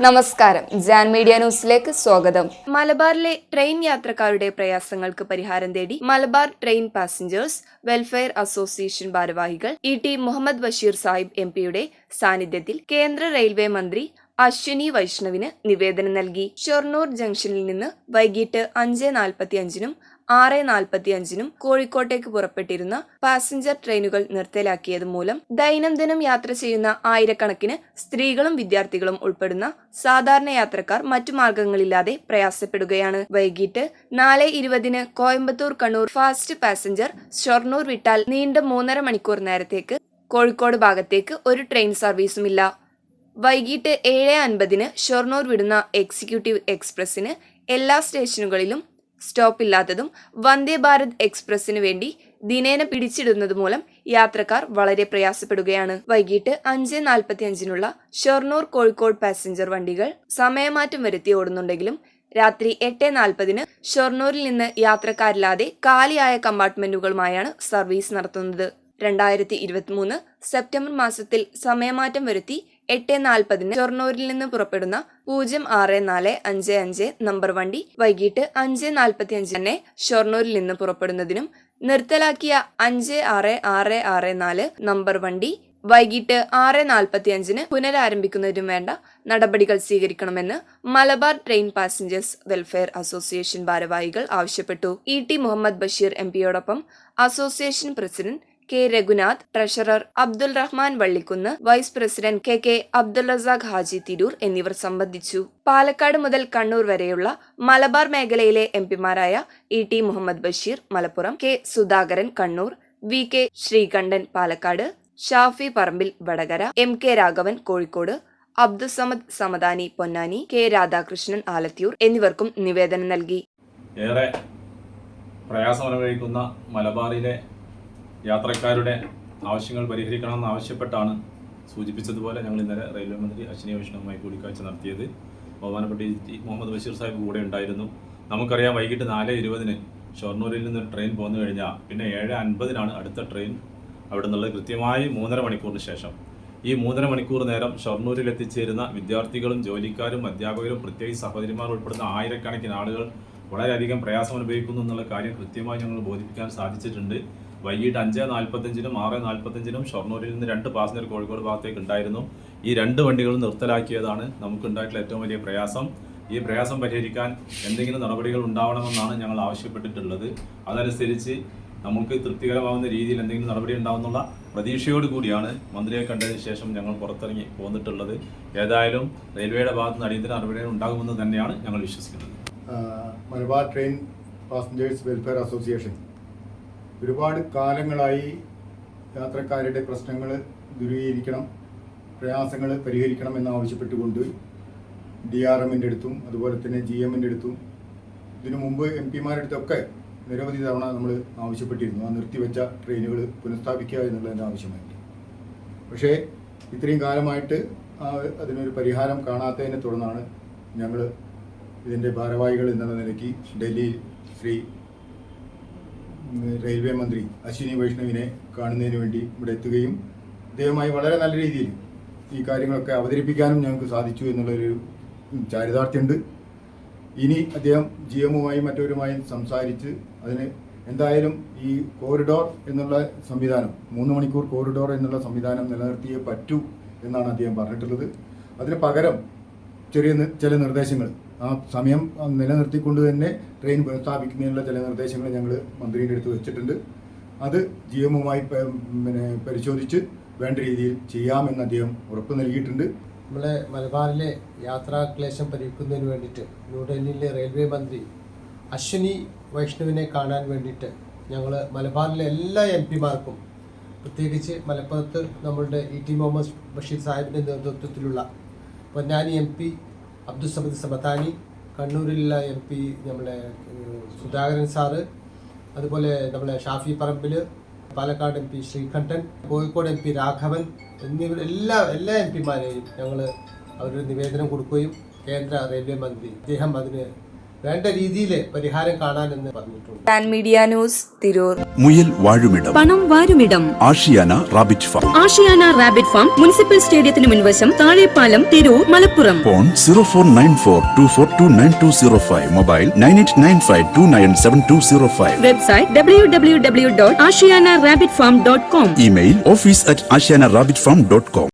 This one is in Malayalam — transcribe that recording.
നമസ്കാരം, ജാൻ മീഡിയ ന്യൂസിലേക്ക് സ്വാഗതം. മലബാറിലെ ട്രെയിൻ യാത്രക്കാരുടെ പ്രയാസങ്ങൾക്ക് പരിഹാരം തേടി Malabar train passengers welfare association ഭാരവാഹികൾ ടി മുഹമ്മദ് ബഷീർ സാഹിബ് എംപിയുടെ സാന്നിധ്യത്തിൽ കേന്ദ്ര റെയിൽവേ മന്ത്രി അശ്വിനി വൈഷ്ണവിന് നിവേദനം നൽകി. ഷൊർണൂർ ജംഗ്ഷനിൽ നിന്ന് വൈകിട്ട് 5:45-നും 6:45-നും കോഴിക്കോട്ടേക്ക് പുറപ്പെട്ടിരുന്ന പാസഞ്ചർ ട്രെയിനുകൾ നിർത്തലാക്കിയത് മൂലം ദൈനംദിനം യാത്ര ചെയ്യുന്ന ആയിരക്കണക്കിന് സ്ത്രീകളും വിദ്യാർത്ഥികളും ഉൾപ്പെടുന്ന സാധാരണ യാത്രക്കാർ മറ്റു മാർഗങ്ങളില്ലാതെ പ്രയാസപ്പെടുകയാണ്. വൈകിട്ട് 4:20-ന് കോയമ്പത്തൂർ കണ്ണൂർ ഫാസ്റ്റ് പാസഞ്ചർ ഷൊർണൂർ വിട്ടാൽ നീണ്ട 3.5 മണിക്കൂർ നേരത്തേക്ക് കോഴിക്കോട് ഭാഗത്തേക്ക് ഒരു ട്രെയിൻ സർവീസുമില്ല. വൈകിട്ട് 7:50-ന് ഷൊർണൂർ വിടുന്ന എക്സിക്യൂട്ടീവ് എക്സ്പ്രസിന് എല്ലാ സ്റ്റേഷനുകളിലും സ്റ്റോപ്പില്ലാത്തതും വന്ദേ ഭാരത് എക്സ്പ്രസിന് വേണ്ടി ദിനേന പിടിച്ചിടുന്നതുമൂലം യാത്രക്കാർ വളരെ പ്രയാസപ്പെടുകയാണ്. വൈകിട്ട് 5:45-നുള്ള ഷൊർണൂർ കോഴിക്കോട് പാസഞ്ചർ വണ്ടികൾ സമയമാറ്റം വരുത്തി ഓടുന്നുണ്ടെങ്കിലും രാത്രി 8:40-ന് ഷൊർണൂരിൽ നിന്ന് യാത്രക്കാരില്ലാതെ കാലിയായ കമ്പാർട്ട്മെന്റുകളുമായാണ് സർവീസ് നടത്തുന്നത്. 2023 സെപ്റ്റംബർ മാസത്തിൽ സമയമാറ്റം വരുത്തി 8:40-ന് ഷൊർണൂരിൽ നിന്ന് പുറപ്പെടുന്ന 064555 നമ്പർ വണ്ടി വൈകിട്ട് 5:45 തന്നെ ഷൊർണൂരിൽ നിന്ന് പുറപ്പെടുന്നതിനും നിർത്തലാക്കിയ 56664 നമ്പർ വണ്ടി വൈകിട്ട് 6:45-ന് പുനരാരംഭിക്കുന്നതിനും വേണ്ട നടപടികൾ സ്വീകരിക്കണമെന്ന് Malabar train passengers welfare association ഭാരവാഹികൾ ആവശ്യപ്പെട്ടു. ടി മുഹമ്മദ് ബഷീർ എംപിയോടൊപ്പം association president K Raghunath, treasurer Abdul Rahman Vallikkunnu, vice president K Abdul Razak Haji Tirur എന്നിവർ സംബന്ധിച്ചു. പാലക്കാട് മുതൽ കണ്ണൂർ വരെയുള്ള മലബാർ മേഖലയിലെ എംപിമാരായ T Muhammad Basheer Malappuram, K Sudhakaran Kannur, K Sreekandan Palakkad, Shafi Parambil Vadakara, K Raghavan Kozhikode, Abdussamad Samadani Ponnani, K Radhakrishnan Alathur എന്നിവർക്കും നിവേദനം നൽകി. ഏറെ പ്രയാസമനുഭവിക്കുന്ന മലബാറിലെ യാത്രക്കാരുടെ ആവശ്യങ്ങൾ പരിഹരിക്കണമെന്ന് ആവശ്യപ്പെട്ടാണ് സൂചിപ്പിച്ചതുപോലെ ഞങ്ങൾ ഇന്നലെ റെയിൽവേ മന്ത്രി അശ്വിനി വൈഷ്ണവുമായി കൂടിക്കാഴ്ച നടത്തിയത്. ബഹുമാനപ്പെട്ട മുഹമ്മദ് ബഷീർ സാഹിബ് കൂടെ ഉണ്ടായിരുന്നു. നമുക്കറിയാം, വൈകിട്ട് 4:20-ന് ഷൊർണൂരിൽ നിന്ന് ട്രെയിൻ പോന്നു കഴിഞ്ഞാൽ പിന്നെ 7:50-നാണ് അടുത്ത ട്രെയിൻ അവിടെ നിന്നുള്ളത്. കൃത്യമായി 3.5 മണിക്കൂറിന് ശേഷം ഈ 3.5 മണിക്കൂർ നേരം ഷൊർണൂരിൽ എത്തിച്ചേരുന്ന വിദ്യാർത്ഥികളും ജോലിക്കാരും അധ്യാപകരും പ്രത്യേകിച്ച് സഹോദരിമാർ ഉൾപ്പെടുന്ന ആയിരക്കണക്കിന് ആളുകൾ വളരെയധികം പ്രയാസം അനുഭവിക്കുന്നു എന്നുള്ള കാര്യം കൃത്യമായി ഞങ്ങൾ ബോധിപ്പിക്കാൻ സാധിച്ചിട്ടുണ്ട്. വൈകിട്ട് 5:45-നും 6:45-നും ഷൊർണൂരിൽ നിന്ന് 2 പാസഞ്ചർ കോഴിക്കോട് ഭാഗത്തേക്ക് ഉണ്ടായിരുന്നു. ഈ 2 വണ്ടികളും നിർത്തലാക്കിയതാണ് നമുക്കുണ്ടായിട്ടുള്ള ഏറ്റവും വലിയ പ്രയാസം. ഈ പ്രയാസം പരിഹരിക്കാൻ എന്തെങ്കിലും നടപടികൾ ഉണ്ടാവണമെന്നാണ് ഞങ്ങൾ ആവശ്യപ്പെട്ടിട്ടുള്ളത്. അതനുസരിച്ച് നമുക്ക് തൃപ്തികരമാവുന്ന രീതിയിൽ എന്തെങ്കിലും നടപടി ഉണ്ടാവുന്നുള്ള പ്രതീക്ഷയോടുകൂടിയാണ് മന്ത്രിയെ കണ്ടതിന് ശേഷം ഞങ്ങൾ പുറത്തിറങ്ങി പോന്നിട്ടുള്ളത്. ഏതായാലും റെയിൽവേയുടെ ഭാഗത്ത് നിന്ന് അടിയന്തര നടപടികൾ ഉണ്ടാകുമെന്ന് തന്നെയാണ് ഞങ്ങൾ വിശ്വസിക്കുന്നത്. Malabar train passengers welfare association ഒരുപാട് കാലങ്ങളായി യാത്രക്കാരുടെ പ്രശ്നങ്ങൾ ദൂരീകരിക്കണം, പ്രയാസങ്ങൾ പരിഹരിക്കണം എന്നാവശ്യപ്പെട്ടുകൊണ്ട് DRMൻ്റെ അടുത്തും അതുപോലെ തന്നെ GMൻ്റെ അടുത്തും ഇതിനു മുമ്പ് MP-മാരുടെ അടുത്തൊക്കെ നിരവധി തവണ നമ്മൾ ആവശ്യപ്പെട്ടിരുന്നു. ആ നിർത്തിവെച്ച ട്രെയിനുകൾ പുനഃസ്ഥാപിക്കുക എന്നുള്ളതിൻ്റെ ആവശ്യമായിട്ട്. പക്ഷേ ഇത്രയും കാലമായിട്ട് അതിനൊരു പരിഹാരം കാണാത്തതിനെ തുടർന്നാണ് ഞങ്ങൾ ഇതിൻ്റെ ഭാരവാഹികൾ എന്നുള്ള നിലയ്ക്ക് ഡൽഹിയിൽ ശ്രീ റെയിൽവേ മന്ത്രി അശ്വിനി വൈഷ്ണവിനെ കാണുന്നതിന് വേണ്ടി ഇവിടെ എത്തുകയും അദ്ദേഹവുമായി വളരെ നല്ല രീതിയിൽ ഈ കാര്യങ്ങളൊക്കെ അവതരിപ്പിക്കാനും ഞങ്ങൾക്ക് സാധിച്ചു എന്നുള്ളൊരു ചാരിതാർത്ഥ്യമുണ്ട്. ഇനി അദ്ദേഹം GMുമായും മറ്റവരുമായും സംസാരിച്ച് അതിന് എന്തായാലും ഈ കോറിഡോർ എന്നുള്ള സംവിധാനം 3 മണിക്കൂർ കോറിഡോർ എന്നുള്ള സംവിധാനം നിലനിർത്തിയേ പറ്റൂ എന്നാണ് അദ്ദേഹം പറഞ്ഞിട്ടുള്ളത്. അതിന് പകരം ചില നിർദ്ദേശങ്ങൾ ആ സമയം നിലനിർത്തിക്കൊണ്ട് തന്നെ ട്രെയിൻ പുനഃസ്ഥാപിക്കുന്നതിനുള്ള ചില നിർദ്ദേശങ്ങൾ ഞങ്ങൾ മന്ത്രിയുടെ അടുത്ത് വെച്ചിട്ടുണ്ട്. അത് GMുമായി പരിശോധിച്ച് വേണ്ട രീതിയിൽ ചെയ്യാമെന്ന് അദ്ദേഹം ഉറപ്പ് നൽകിയിട്ടുണ്ട്. നമ്മളെ മലബാറിലെ യാത്രാക്ലേശം പരിഹരിക്കുന്നതിന് വേണ്ടിയിട്ട് ന്യൂഡൽഹിയിലെ റെയിൽവേ മന്ത്രി അശ്വിനി വൈഷ്ണവിനെ കാണാൻ വേണ്ടിയിട്ട് ഞങ്ങൾ മലബാറിലെ എല്ലാ MP-മാർക്കും, പ്രത്യേകിച്ച് മലപ്പുറത്ത് നമ്മളുടെ ടി മുഹമ്മദ് ബഷീർ സാഹിബിൻ്റെ നേതൃത്വത്തിലുള്ള പൊന്നാനി MP അബ്ദുസമദ് സമദാനി, കണ്ണൂരിലുള്ള MP നമ്മളെ സുധാകരൻ സാറ്, അതുപോലെ നമ്മളെ ഷാഫി പറമ്പിൽ, പാലക്കാട് MP ശ്രീകണ്ഠൻ, കോഴിക്കോട് MP രാഘവൻ എന്നിവർ എല്ലാ MP-മാരെയും ഞങ്ങൾ അവരൊരു നിവേദനം കൊടുക്കുകയും കേന്ദ്ര റെയിൽവേ മന്ത്രി അദ്ദേഹം അതിന് വേണ്ട രീതിയിൽ പരിഹാരം കാണാനെന്ന് പറഞ്ഞിട്ടുണ്ട്. Pan media news Tirur. മുയൽ വാഴുമിടം, പണം വാരുമിടം, Ashiyana rabbit farm, Ashiyana rabbit farm, municipal സ്റ്റേഡിയത്തിന് മുൻവശം, Thazhepalam, Tirur, Malappuram. Phone 049424290205, mobile 9895297205, website www.ashiyanarabbitfarm.com, email office@ashiyanarabbitfarm.com.